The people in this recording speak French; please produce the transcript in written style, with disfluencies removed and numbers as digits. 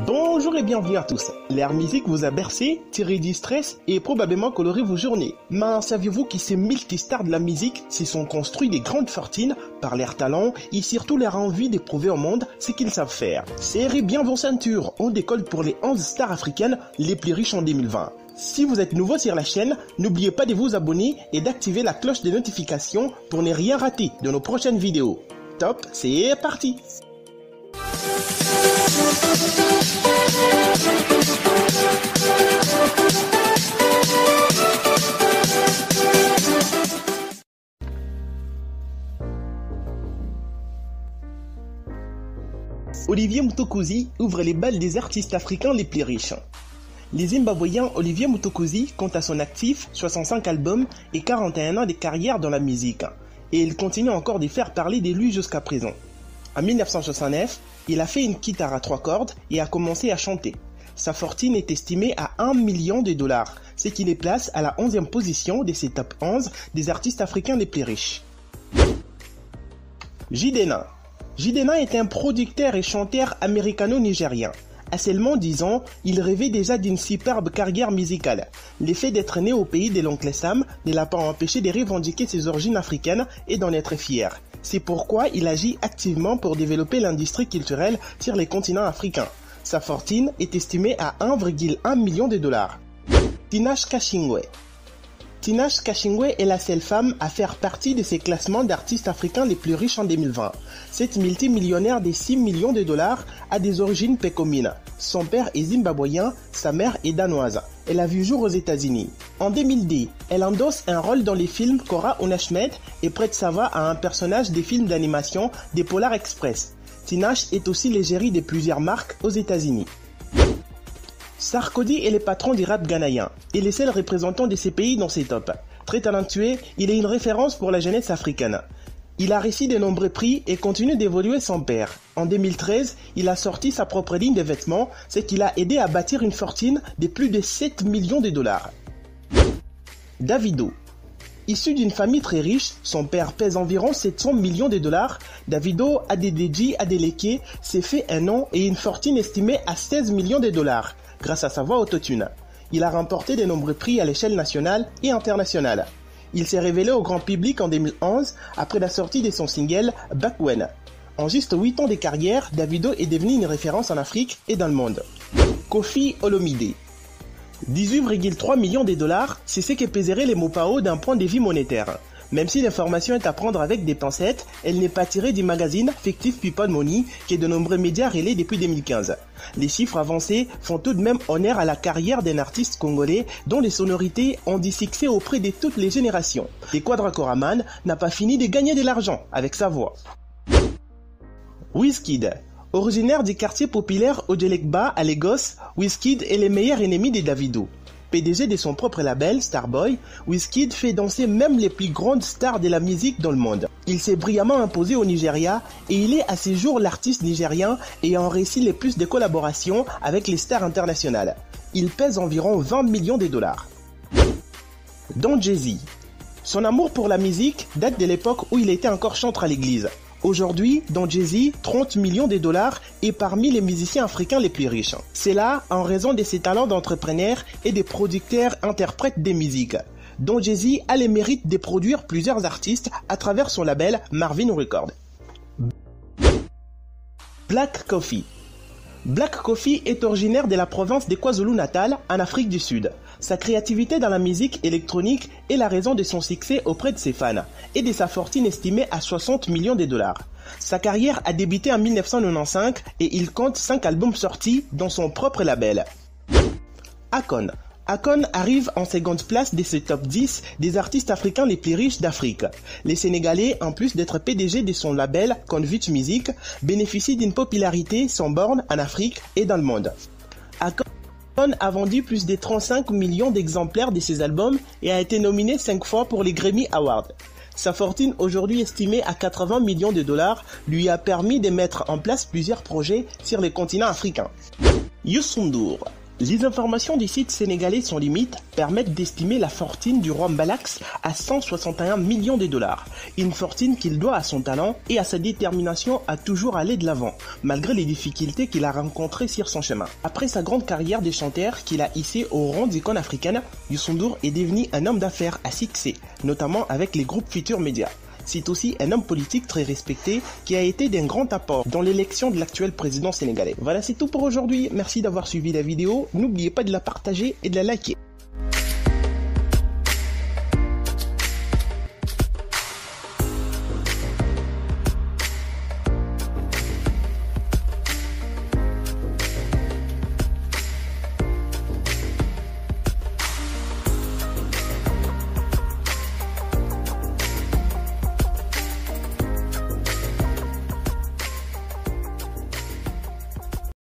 Bonjour et bienvenue à tous. L'air musique vous a bercé, tiré du stress et probablement coloré vos journées. Mais saviez-vous que ces multistars de la musique se sont construits des grandes fortunes par leur talent et surtout leur envie de prouver au monde ce qu'ils savent faire. Serrez bien vos ceintures, on décolle pour les 11 stars africaines les plus riches en 2020. Si vous êtes nouveau sur la chaîne, n'oubliez pas de vous abonner et d'activer la cloche de notification pour ne rien rater de nos prochaines vidéos. Top, c'est parti! Olivier Mtukudzi ouvre les balles des artistes africains les plus riches. Le Zimbabwéen Olivier Mtukudzi compte à son actif 65 albums et 41 ans de carrière dans la musique. Et il continue encore de faire parler de lui jusqu'à présent. En 1969, il a fait une guitare à 3 cordes et a commencé à chanter. Sa fortune est estimée à $1 million, ce qui les place à la 11e position de ces top 11 des artistes africains les plus riches. Jidenna. Jidenna est un producteur et chanteur américano-nigérien. À seulement 10 ans, il rêvait déjà d'une superbe carrière musicale. L'effet d'être né au pays de l'oncle Sam ne l'a pas empêché de revendiquer ses origines africaines et d'en être fier. C'est pourquoi il agit activement pour développer l'industrie culturelle sur les continents africains. Sa fortune est estimée à $1,1 million. Tinashe Kashingwe. Tinashe Kashingwe est la seule femme à faire partie de ces classements d'artistes africains les plus riches en 2020. Cette multimillionnaire de $6 millions a des origines pécomines. Son père est zimbabwéen, sa mère est danoise. Elle a vu jour aux États-Unis. En 2010, elle endosse un rôle dans les films Cora Unashmed et prête sa voix à un personnage des films d'animation des Polar Express. Tinashe est aussi l'égérie de plusieurs marques aux États-Unis. Sarkodie est le patron du rap ghanéen et le seul représentant de ces pays dans ses tops. Très talentueux, il est une référence pour la jeunesse africaine. Il a reçu de nombreux prix et continue d'évoluer sans père. En 2013, il a sorti sa propre ligne de vêtements, ce qui l'a aidé à bâtir une fortune de plus de $7 millions. Davido. Issu d'une famille très riche, son père pèse environ $700 millions. Davido Adeleke Adeleke s'est fait un nom et une fortune estimée à $16 millions grâce à sa voix autotune. Il a remporté de nombreux prix à l'échelle nationale et internationale. Il s'est révélé au grand public en 2011 après la sortie de son single Back When. En juste 8 ans de carrière, Davido est devenu une référence en Afrique et dans le monde. Koffi Olomide. $18,3 millions, c'est ce que pèseraient les Mopao d'un point de vue monétaire. Même si l'information est à prendre avec des pincettes, elle n'est pas tirée du magazine fictif People Money que de nombreux médias relaient depuis 2015. Les chiffres avancés font tout de même honneur à la carrière d'un artiste congolais dont les sonorités ont du succès auprès de toutes les générations. Et Quadra Koraman n'a pas fini de gagner de l'argent avec sa voix. Wizkid. Originaire du quartier populaire Ojelekba à Lagos, Wizkid est le meilleur ennemi de Davido. PDG de son propre label, Starboy, Wizkid fait danser même les plus grandes stars de la musique dans le monde. Il s'est brillamment imposé au Nigeria et il est à ce jour l'artiste nigérien ayant réussi le plus de collaborations avec les stars internationales. Il pèse environ $20 millions. Don Jay-Z. Son amour pour la musique date de l'époque où il était encore chantre à l'église. Aujourd'hui, Don Jay-Z, $30 millions, est parmi les musiciens africains les plus riches. C'est là en raison de ses talents d'entrepreneur et de producteurs-interprètes des musiques. Don Jay-Z a le mérite de produire plusieurs artistes à travers son label Marvin Records. Black Coffee. Black Coffee est originaire de la province de KwaZulu-Natal en Afrique du Sud. Sa créativité dans la musique électronique est la raison de son succès auprès de ses fans et de sa fortune estimée à $60 millions. Sa carrière a débuté en 1995 et il compte 5 albums sortis dans son propre label. Akon. Akon arrive en seconde place de ce top 10 des artistes africains les plus riches d'Afrique. Les Sénégalais, en plus d'être PDG de son label Convict Music, bénéficient d'une popularité sans borne en Afrique et dans le monde. Akon a vendu plus de 35 millions d'exemplaires de ses albums et a été nominé 5 fois pour les Grammy Awards. Sa fortune, aujourd'hui estimée à $80 millions, lui a permis de mettre en place plusieurs projets sur le continent africain. Youssou N'Dour. Les informations des sites sénégalais sans limite permettent d'estimer la fortune du roi Mbalax à 161 millions de dollars. Une fortune qu'il doit à son talent et à sa détermination à toujours aller de l'avant, malgré les difficultés qu'il a rencontrées sur son chemin. Après sa grande carrière de chanteur qu'il a hissé au rang d'icône africaine, Youssou N'Dour est devenu un homme d'affaires à succès, notamment avec les groupes Futurs Médias. C'est aussi un homme politique très respecté qui a été d'un grand apport dans l'élection de l'actuel président sénégalais. Voilà, c'est tout pour aujourd'hui. Merci d'avoir suivi la vidéo. N'oubliez pas de la partager et de la liker.